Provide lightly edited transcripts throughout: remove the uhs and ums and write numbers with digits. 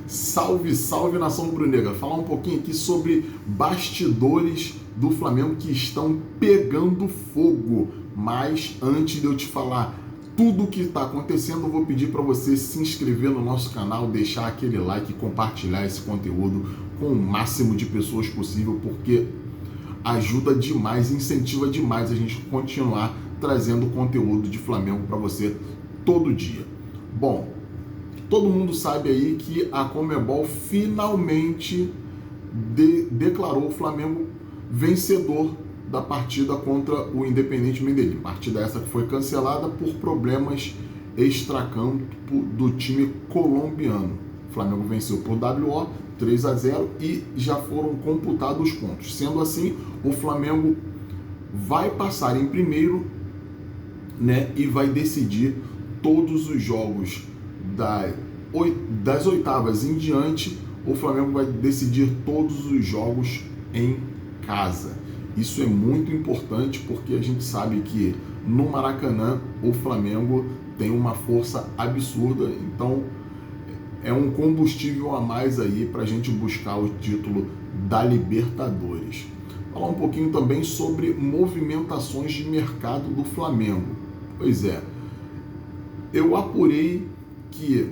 Salve, salve nação rubro-negra. Falar um pouquinho aqui sobre bastidores do Flamengo que estão pegando fogo. Mas antes de eu te falar tudo o que está acontecendo, eu vou pedir para você se inscrever no nosso canal, deixar aquele like e compartilhar esse conteúdo com o máximo de pessoas possível, porque ajuda demais, incentiva demais a gente continuar trazendo conteúdo de Flamengo para você todo dia. Bom, todo mundo sabe aí que a Conmebol finalmente declarou o Flamengo vencedor da partida contra o Independente Medellín. Partida essa que foi cancelada por problemas extracampo do time colombiano. O Flamengo venceu por WO 3-0 e já foram computados os pontos. Sendo assim, o Flamengo vai passar em primeiro, né, e vai decidir todos os jogos das oitavas em diante. O Flamengo vai decidir todos os jogos em casa. Isso é muito importante porque a gente sabe que no Maracanã o Flamengo tem uma força absurda, então é um combustível a mais aí para a gente buscar o título da Libertadores. Falar um pouquinho também sobre movimentações de mercado do Flamengo. Pois é, eu apurei que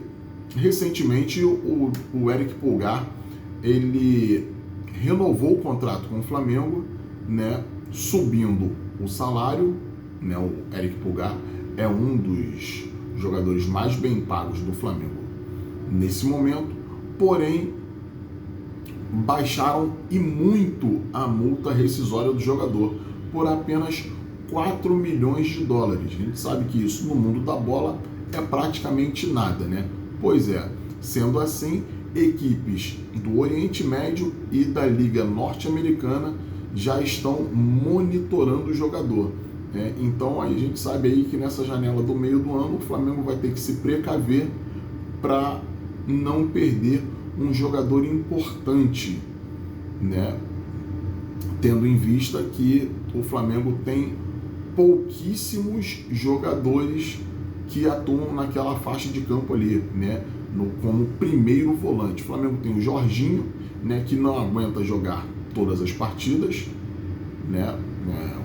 recentemente o Eric Pulgar ele renovou o contrato com o Flamengo, né, subindo o salário, né? O Eric Pulgar é um dos jogadores mais bem pagos do Flamengo nesse momento, porém baixaram e muito a multa rescisória do jogador por apenas 4 milhões de dólares. A gente sabe que isso no mundo da bola é praticamente nada, né? Pois é, sendo assim, equipes do Oriente Médio e da Liga Norte-Americana já estão monitorando o jogador, né? Então a gente sabe aí que nessa janela do meio do ano o Flamengo vai ter que se precaver para não perder um jogador importante, né? Tendo em vista que o Flamengo tem pouquíssimos jogadores que atuam naquela faixa de campo ali, né? Como primeiro volante. O Flamengo tem o Jorginho, né, que não aguenta jogar todas as partidas, né?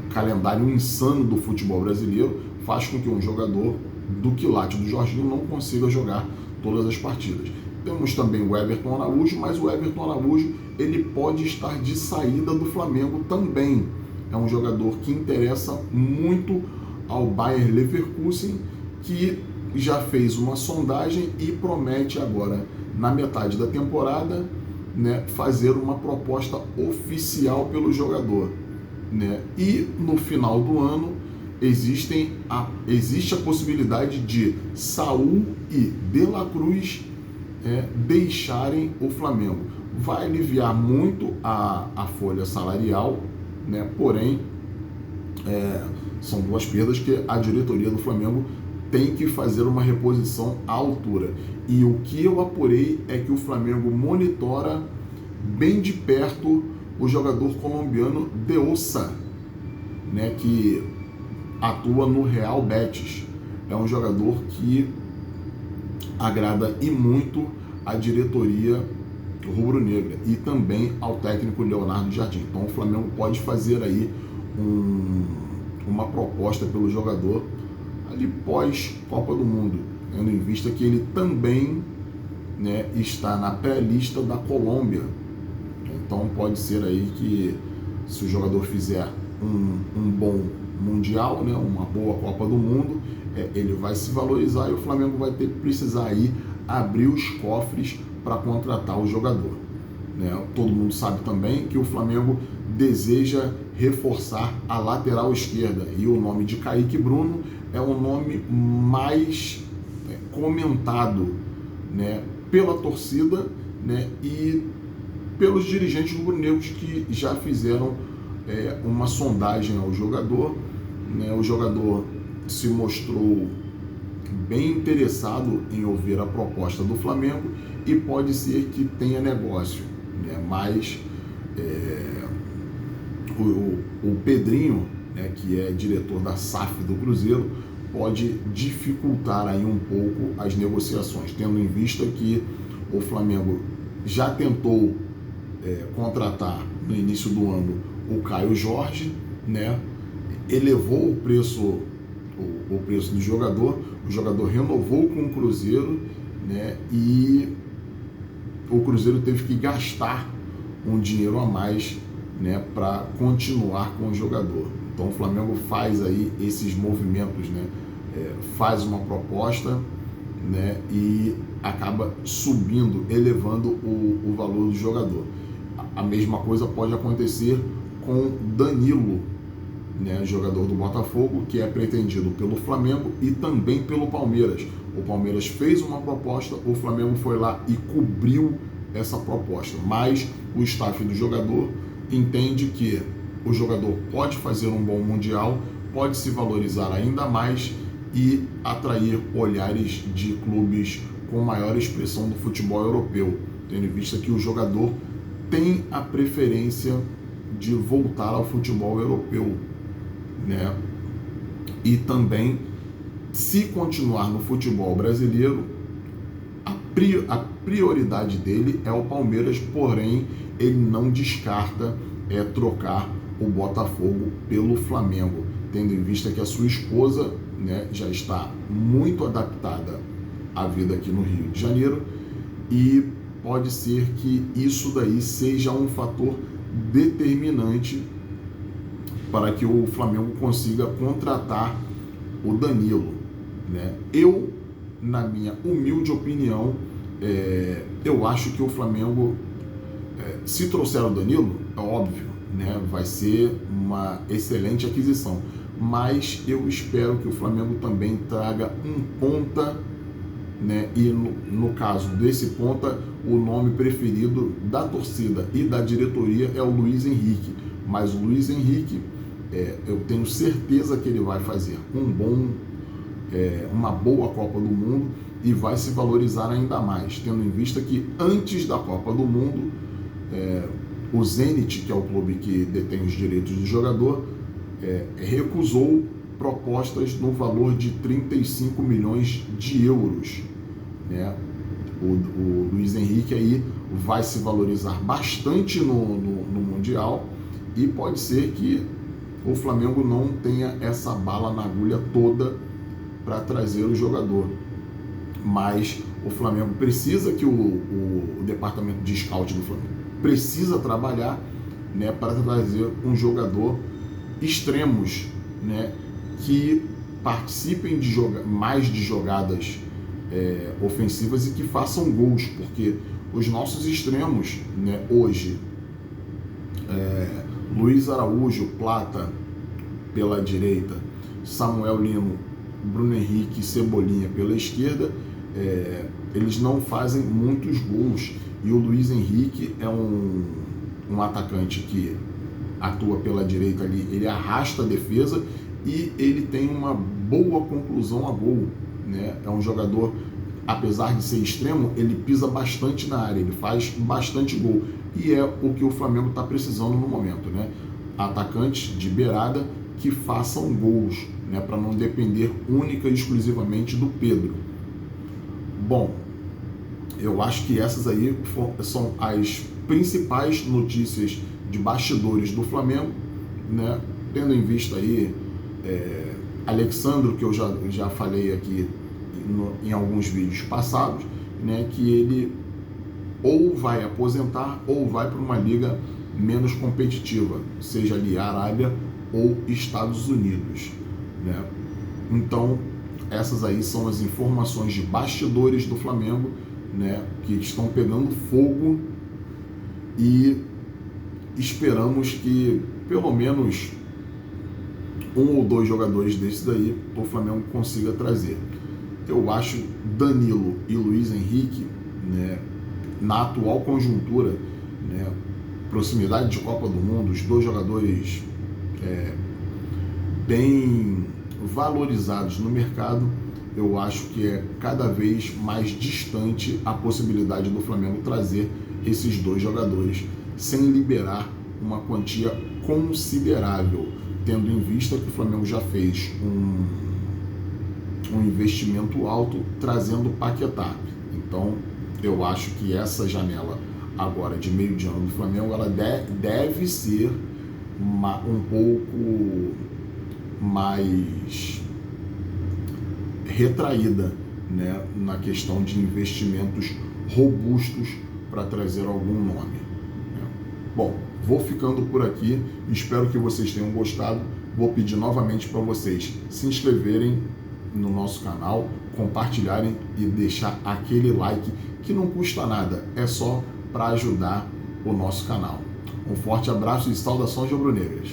O calendário insano do futebol brasileiro faz com que um jogador do quilate do Jorginho não consiga jogar todas as partidas. Temos também o Everton Araújo, mas o Everton Araújo ele pode estar de saída do Flamengo também. É um jogador que interessa muito ao Bayer Leverkusen, que já fez uma sondagem e promete agora, na metade da temporada, né, fazer uma proposta oficial pelo jogador, né? E no final do ano existe a possibilidade de Saúl e De La Cruz deixarem o Flamengo. Vai aliviar muito a folha salarial, né? Porém, são duas perdas que a diretoria do Flamengo tem que fazer uma reposição à altura. E o que eu apurei é que o Flamengo monitora bem de perto o jogador colombiano De Ossa, né, que atua no Real Betis. É um jogador que agrada e muito a diretoria rubro-negra e também ao técnico Leonardo Jardim. Então o Flamengo pode fazer aí uma proposta pelo jogador ali pós Copa do Mundo, tendo em vista que ele também, né, está na pré-lista da Colômbia. Então pode ser aí que, se o jogador fizer um bom Mundial, né, uma boa Copa do Mundo, ele vai se valorizar e o Flamengo vai precisar aí abrir os cofres para contratar o jogador, né? Todo mundo sabe também que o Flamengo deseja reforçar a lateral esquerda e o nome de Kaique Bruno é o nome mais comentado, né, pela torcida, né, e pelos dirigentes rubro-negros que já fizeram uma sondagem ao jogador, né? O jogador se mostrou bem interessado em ouvir a proposta do Flamengo e pode ser que tenha negócio, né? Mas o Pedrinho, né, que é diretor da SAF do Cruzeiro, pode dificultar aí um pouco as negociações, tendo em vista que O Flamengo já tentou contratar no início do ano o Caio Jorge, né? Elevou o preço do jogador, o jogador renovou com o Cruzeiro, né? E o Cruzeiro teve que gastar um dinheiro a mais, né, para continuar com o jogador. Então o Flamengo faz aí esses movimentos, né? Faz uma proposta, né, e acaba subindo, elevando o valor do jogador. A mesma coisa pode acontecer com Danilo, né, jogador do Botafogo, que é pretendido pelo Flamengo e também pelo Palmeiras. O Palmeiras fez uma proposta, o Flamengo foi lá e cobriu essa proposta, mas o staff do jogador entende que o jogador pode fazer um bom mundial, pode se valorizar ainda mais e atrair olhares de clubes com maior expressão do futebol europeu, tendo em vista que o jogador tem a preferência de voltar ao futebol europeu, né? E também, se continuar no futebol brasileiro, a prioridade dele é o Palmeiras, porém ele não descarta trocar o Botafogo pelo Flamengo, tendo em vista que a sua esposa, né, já está muito adaptada à vida aqui no Rio de Janeiro e pode ser que isso daí seja um fator determinante para que o Flamengo consiga contratar o Danilo, né? Eu, na minha humilde opinião, eu acho que o Flamengo, se trouxer o Danilo, é óbvio, né, vai ser uma excelente aquisição, mas eu espero que o Flamengo também traga um ponta, né, e no caso desse ponta, o nome preferido da torcida e da diretoria é o Luiz Henrique, mas o Luiz Henrique, eu tenho certeza que ele vai fazer uma boa Copa do Mundo e vai se valorizar ainda mais, tendo em vista que antes da Copa do Mundo, o Zenit, que é o clube que detém os direitos do jogador, recusou propostas no valor de 35 milhões de euros, né? O Luiz Henrique aí vai se valorizar bastante no Mundial e pode ser que o Flamengo não tenha essa bala na agulha toda para trazer o jogador, mas o Flamengo precisa que o departamento de scout do Flamengo precisa trabalhar, né, para trazer um jogador extremos, né, que participem mais de jogadas ofensivas e que façam gols, porque os nossos extremos, né, hoje, Luiz Araújo, Plata pela direita, Samuel Lino, Bruno Henrique e Cebolinha pela esquerda, eles não fazem muitos gols, e o Luiz Henrique é um atacante que atua pela direita ali, ele arrasta a defesa e ele tem uma boa conclusão a gol, né? É um jogador, apesar de ser extremo, ele pisa bastante na área, ele faz bastante gol, e é o que o Flamengo está precisando no momento, né? Atacantes de beirada que façam gols, né? Para não depender única e exclusivamente do Pedro. Bom, eu acho que essas aí são as principais notícias de bastidores do Flamengo, né? Tendo em vista aí Alexandro, que eu já falei aqui em alguns vídeos passados, né, que ele ou vai aposentar ou vai para uma liga menos competitiva, seja ali Arábia ou Estados Unidos, né? Então essas aí são as informações de bastidores do Flamengo, né, que estão pegando fogo, e esperamos que pelo menos um ou dois jogadores desses daí o Flamengo consiga trazer. Eu acho Danilo e Luiz Henrique, né, na atual conjuntura, né, proximidade de Copa do Mundo, os dois jogadores bem valorizados no mercado, eu acho que é cada vez mais distante a possibilidade do Flamengo trazer esses dois jogadores sem liberar uma quantia considerável, tendo em vista que o Flamengo já fez um investimento alto trazendo o Paquetá. Então eu acho que essa janela agora de meio de ano do Flamengo, ela deve ser um pouco mais retraída, né, na questão de investimentos robustos para trazer algum nome, né? Bom, vou ficando por aqui, espero que vocês tenham gostado. Vou pedir novamente para vocês se inscreverem no nosso canal, compartilharem e deixar aquele like que não custa nada, é só para ajudar o nosso canal. Um forte abraço e saudações rubro-negras.